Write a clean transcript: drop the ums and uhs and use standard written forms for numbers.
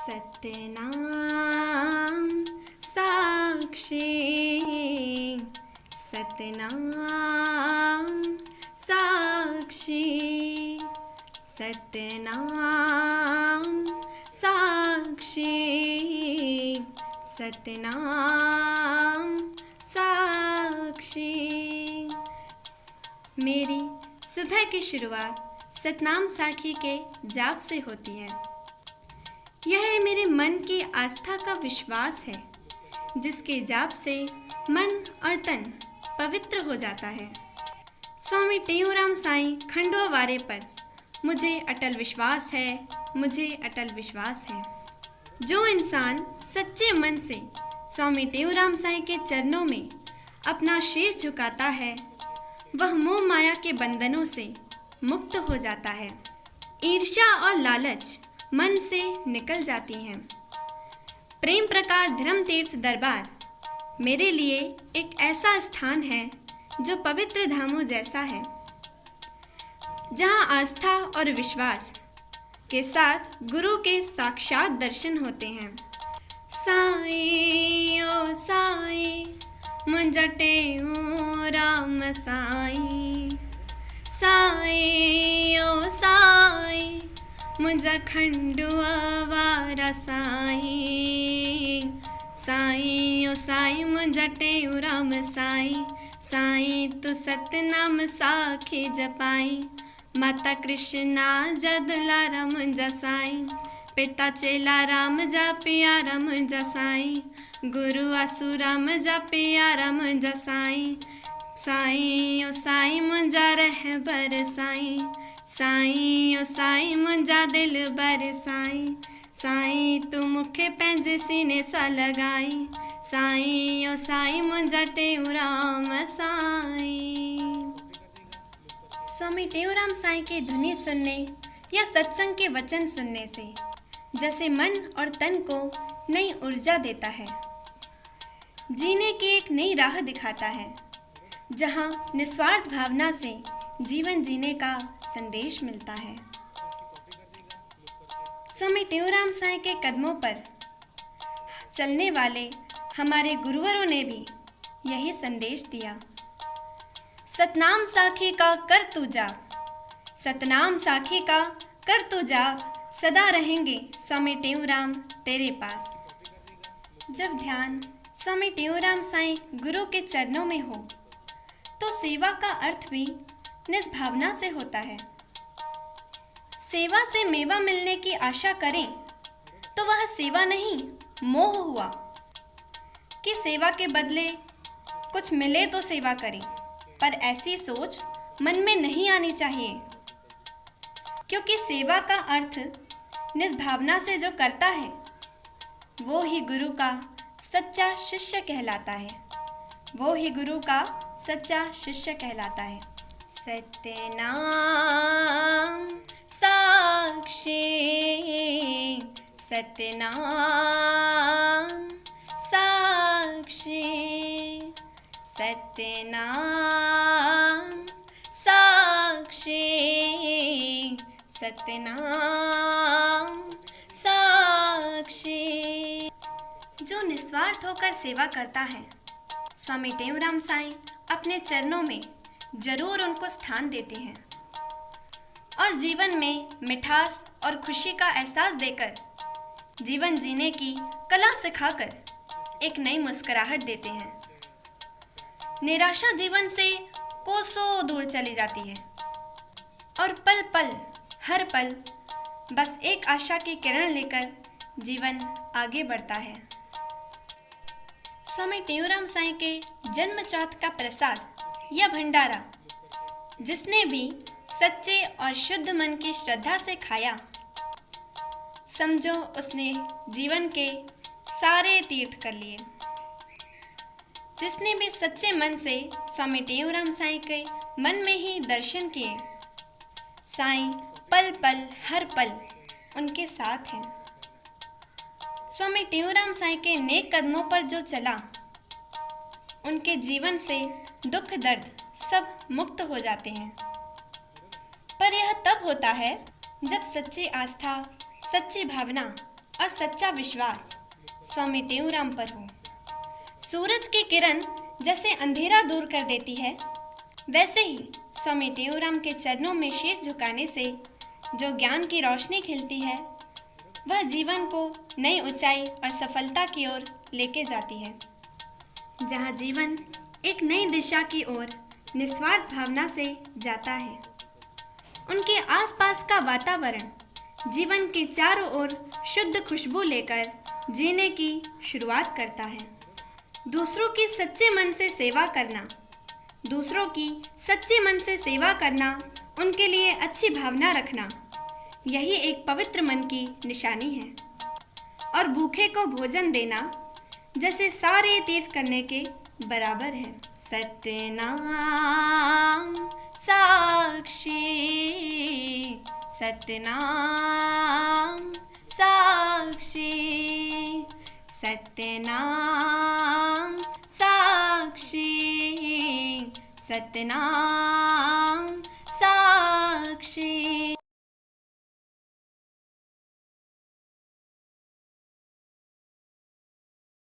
सतनाम साक्षी सतनाम साक्षी सतनाम साक्षी सतनाम साक्षी। मेरी सुबह की शुरुआत सतनाम साखी के जाप से होती है। यह मेरे मन की आस्था का विश्वास है, जिसके जाप से मन और तन पवित्र हो जाता है। स्वामी टेऊराम साईं खंडवा वारे पर मुझे अटल विश्वास है, मुझे अटल विश्वास है। जो इंसान सच्चे मन से स्वामी टेऊराम साईं के चरणों में अपना शीश झुकाता है, वह मोह माया के बंधनों से मुक्त हो जाता है। ईर्ष्या और लालच मन से निकल जाती हैं। प्रेम प्रकाश धर्म तीर्थ दरबार मेरे लिए एक ऐसा स्थान है जो पवित्र धामों जैसा है, जहाँ आस्था और विश्वास के साथ गुरु के साक्षात दर्शन होते हैं। साईं ओ साईं मुंहिंजा टेऊराम साईं, साईं ओ साईं मुंहिंजा खंडवा वारा साईं, साईं ओ साईं मुंहिंजा टेऊराम साईं, साईं तू सतनाम साखी जपाई। माता कृष्णा जा दुलारा मुंहिंजा साईं, पिता चेला राम जा प्यारा मुंहिंजा साईं, गुरु आसूराम जा प्यारा मुंहिंजा साईं, साईं ओ साईं मुंहिंजा रहबर साईं, साईं ओ साईं मुंहिंजा दिलबर साईं, साईं तू मूंखे पंहिंजे सीने सां लॻाई। साईं ओ साईं मुंहिंजा टेऊराम साईं। स्वामी टेऊराम साईं की धुनी सुनने या सत्संग के वचन सुनने से जैसे मन और तन को नई ऊर्जा देता है, जीने की एक नई राह दिखाता है, जहाँ निस्वार्थ भावना से जीवन जीने का संदेश मिलता है। स्वामी टेऊराम साईं के कदमों पर चलने वाले हमारे गुरुवरों ने भी यही संदेश दिया। सतनाम साखी का कर तू जाप, सतनाम साखी का कर तू जाप, सदा रहेंगे स्वामी टेऊराम तेरे पास। जब ध्यान स्वामी टेऊराम साईं गुरु के चरणों में हो, तो सेवा का अर्थ भी निस्भावना से होता है। सेवा से मेवा मिलने की आशा करें तो वह सेवा नहीं, मोह हुआ कि सेवा के बदले कुछ मिले तो सेवा करें, पर ऐसी सोच मन में नहीं आनी चाहिए, क्योंकि सेवा का अर्थ निस्भावना से जो करता है वो ही गुरु का सच्चा शिष्य कहलाता है, वो ही गुरु का सच्चा शिष्य कहलाता है। सतनाम साक्षी सतनाम साक्षी सतनाम साक्षी सतनाम साक्षी। जो निस्वार्थ होकर सेवा करता है, स्वामी टेऊराम साईं अपने चरणों में जरूर उनको स्थान देते हैं और जीवन में मिठास और खुशी का एहसास देकर जीवन जीने की कला सिखाकर एक नई मुस्कुराहट देते हैं। निराशा जीवन से कोसों दूर चली जाती है और पल पल हर पल बस एक आशा की किरण लेकर जीवन आगे बढ़ता है। स्वामी टेऊराम साईं के जन्म चौथ का प्रसाद या भंडारा जिसने भी सच्चे और शुद्ध मन की श्रद्धा से खाया, समझो उसने जीवन के सारे तीर्थ कर लिए। जिसने भी सच्चे मन से स्वामी टेऊराम साईं के मन में ही दर्शन किए, साईं पल पल हर पल उनके साथ हैं। स्वामी टेऊराम साईं के नेक कदमों पर जो चला, उनके जीवन से दुख दर्द सब मुक्त हो जाते हैं। पर यह तब होता है जब सच्ची आस्था, सच्ची भावना और सच्चा विश्वास स्वामी टेऊराम पर हो। सूरज की किरण जैसे अंधेरा दूर कर देती है, वैसे ही स्वामी टेऊराम के चरणों में शीश झुकाने से जो ज्ञान की रोशनी खिलती है, वह जीवन को नई ऊंचाई और सफलता की ओर लेके जाती है। जहाँ जीवन एक नई दिशा की ओर निस्वार्थ भावना से जाता है, उनके आसपास का वातावरण जीवन के चारों ओर शुद्ध खुशबू लेकर जीने की शुरुआत करता है। दूसरों की सच्चे मन से सेवा करना, दूसरों की सच्चे मन से सेवा करना, उनके लिए अच्छी भावना रखना, यही एक पवित्र मन की निशानी है। और भूखे को भोजन देना जैसे सारे तीर्थ करने के बराबर है। सत्यनाम साक्षी, सत्यनाम साक्षी, सत्यनाम साक्षी, सत्यनाम साक्षी।